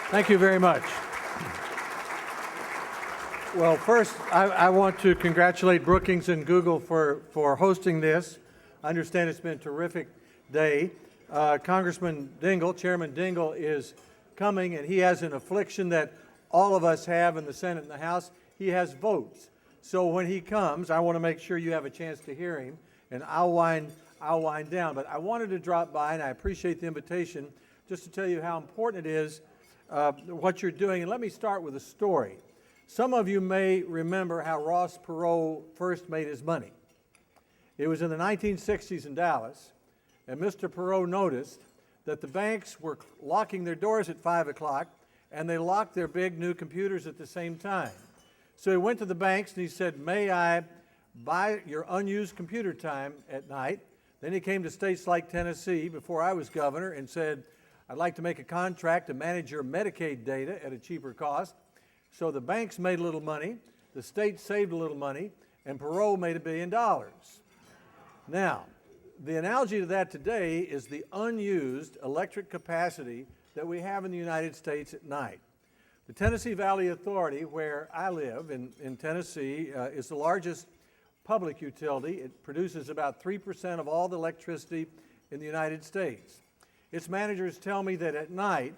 Thank you very much. Well, first, I want to congratulate Brookings and Google for hosting this. I understand it's been a terrific day. Congressman Dingell, Chairman Dingell, is coming, and he has an affliction that all of us have in the Senate and the House. He has votes. So when he comes, I want to make sure you have a chance to hear him, and I'll wind down. But I wanted to drop by, and I appreciate the invitation, just to tell you how important it is what you're doing. And let me start with a story. Some of you may remember how Ross Perot first made his money. It was in the 1960s in Dallas, and Mr. Perot noticed that the banks were locking their doors at 5 o'clock, and they locked their big new computers at the same time. So he went to the banks and he said, "May I buy your unused computer time at night?" Then he came to states like Tennessee before I was governor and said, "I'd like to make a contract to manage your Medicaid data at a cheaper cost." So the banks made a little money, the state saved a little money, and Perot made $1 billion. Now, the analogy to that today is the unused electric capacity that we have in the United States at night. The Tennessee Valley Authority, where I live in Tennessee, is the largest public utility. It produces about 3% of all the electricity in the United States. Its managers tell me that at night,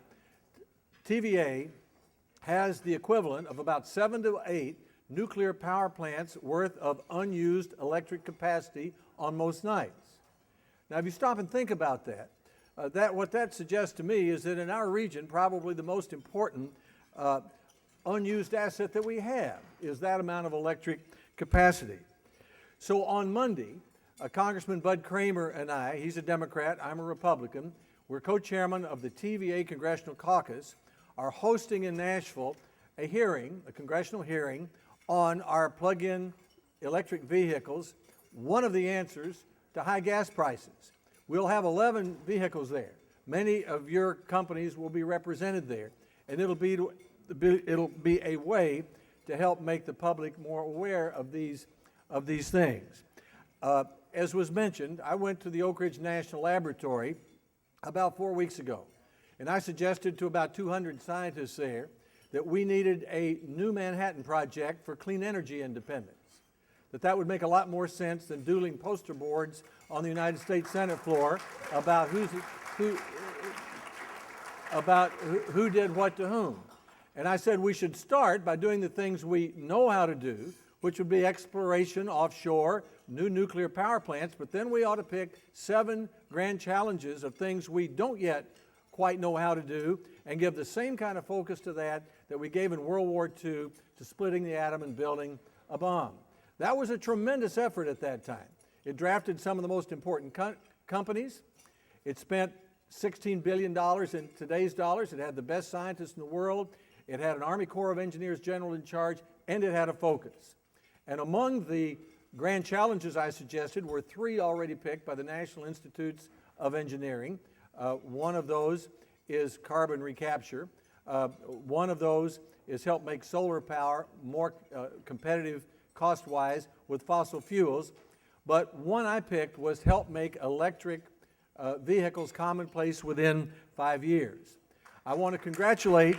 TVA has the equivalent of about 7 to 8 nuclear power plants worth of unused electric capacity on most nights. Now, if you stop and think about that, what that suggests to me is that in our region, probably the most important unused asset that we have is that amount of electric capacity. So on Monday, Congressman Bud Kramer and I, he's a Democrat, I'm a Republican, we're co-chairman of the TVA Congressional Caucus, are hosting in Nashville a congressional hearing on our plug-in electric vehicles, one of the answers to high gas prices. We'll have 11 vehicles there. Many of your companies will be represented there, and it'll be a way to help make the public more aware of these things. As was mentioned, I went to the Oak Ridge National Laboratory about 4 weeks ago, and I suggested to about 200 scientists there that we needed a new Manhattan project for clean energy independence, that would make a lot more sense than dueling poster boards on the United States Senate floor about who did what to whom. And I said we should start by doing the things we know how to do, which would be exploration offshore, new nuclear power plants, but then we ought to pick 7 grand challenges of things we don't yet quite know how to do and give the same kind of focus to that we gave in World War II to splitting the atom and building a bomb. That was a tremendous effort at that time. It drafted some of the most important companies. It spent $16 billion in today's dollars. It had the best scientists in the world. It had an Army Corps of Engineers general in charge, and it had a focus. And among the grand challenges I suggested were 3 already picked by the National Institutes of Engineering. One of those is carbon recapture. One of those is help make solar power more competitive cost-wise with fossil fuels. But one I picked was help make electric vehicles commonplace within 5 years. I want to congratulate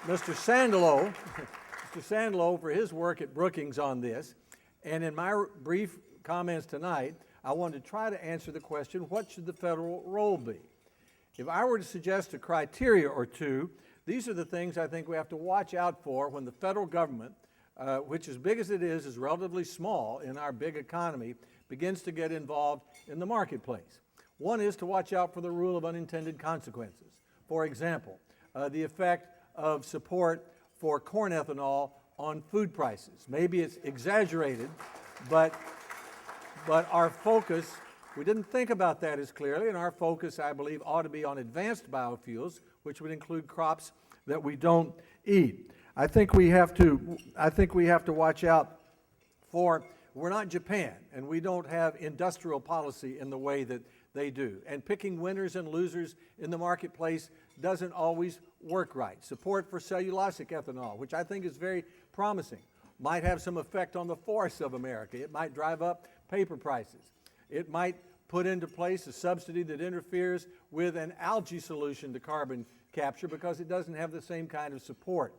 Mr. Sandelow for his work at Brookings on this. And in my brief comments tonight, I wanted to try to answer the question, what should the federal role be? If I were to suggest a criteria or two, these are the things I think we have to watch out for when the federal government, which as big as it is relatively small in our big economy, begins to get involved in the marketplace. One is to watch out for the rule of unintended consequences. For example, the effect of support for corn ethanol on food prices. Maybe it's exaggerated, but our focus, we didn't think about that as clearly, and our focus, I believe, ought to be on advanced biofuels, which would include crops that we don't eat. I think we have to watch out for, we're not Japan, and we don't have industrial policy in the way that they do. And picking winners and losers in the marketplace doesn't always work right. Support for cellulosic ethanol, which I think is very promising, might have some effect on the forests of America. It might drive up paper prices. It might put into place a subsidy that interferes with an algae solution to carbon capture because it doesn't have the same kind of support.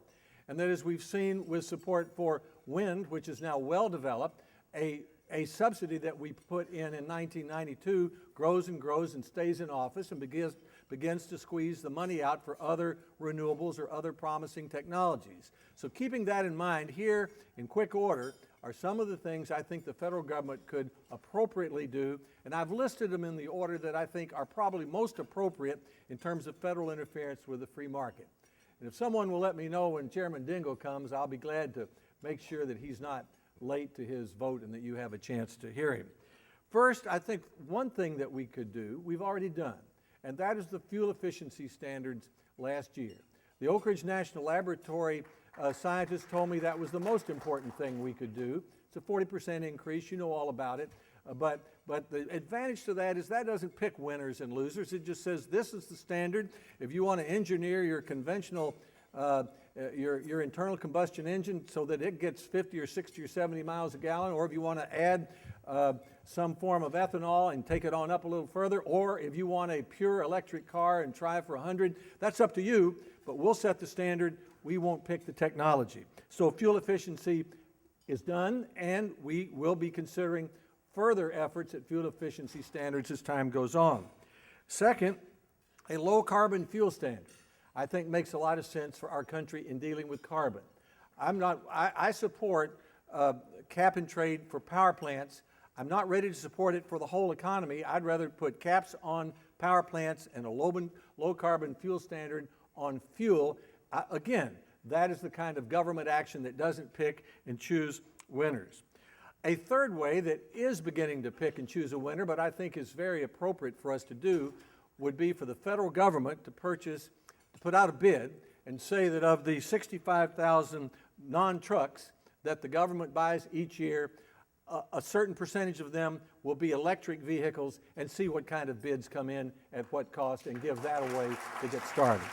And that, as we've seen with support for wind, which is now well developed, a subsidy that we put in 1992 grows and grows and stays in office and begins to squeeze the money out for other renewables or other promising technologies. So keeping that in mind, here in quick order are some of the things I think the federal government could appropriately do, and I've listed them in the order that I think are probably most appropriate in terms of federal interference with the free market. And if someone will let me know when Chairman Dingell comes, I'll be glad to make sure that he's not late to his vote and that you have a chance to hear him. First, I think one thing that we could do, we've already done, and that is the fuel efficiency standards last year. The Oak Ridge National Laboratory scientists told me that was the most important thing we could do. It's a 40% increase, you know all about it, but the advantage to that is that doesn't pick winners and losers. It just says this is the standard. If you want to engineer your conventional your internal combustion engine so that it gets 50 or 60 or 70 miles a gallon, or if you want to add some form of ethanol and take it on up a little further, or if you want a pure electric car and try for 100, that's up to you, but we'll set the standard. We won't pick the technology. So fuel efficiency is done, and we will be considering further efforts at fuel efficiency standards as time goes on. Second, a low carbon fuel standard, I think, makes a lot of sense for our country in dealing with carbon. I support cap and trade for power plants. I'm not ready to support it for the whole economy. I'd rather put caps on power plants and a low carbon fuel standard on fuel. Again, that is the kind of government action that doesn't pick and choose winners. A third way that is beginning to pick and choose a winner, but I think is very appropriate for us to do, would be for the federal government to put out a bid and say that of the 65,000 non-trucks that the government buys each year, a certain percentage of them will be electric vehicles, and see what kind of bids come in at what cost and give that away to get started.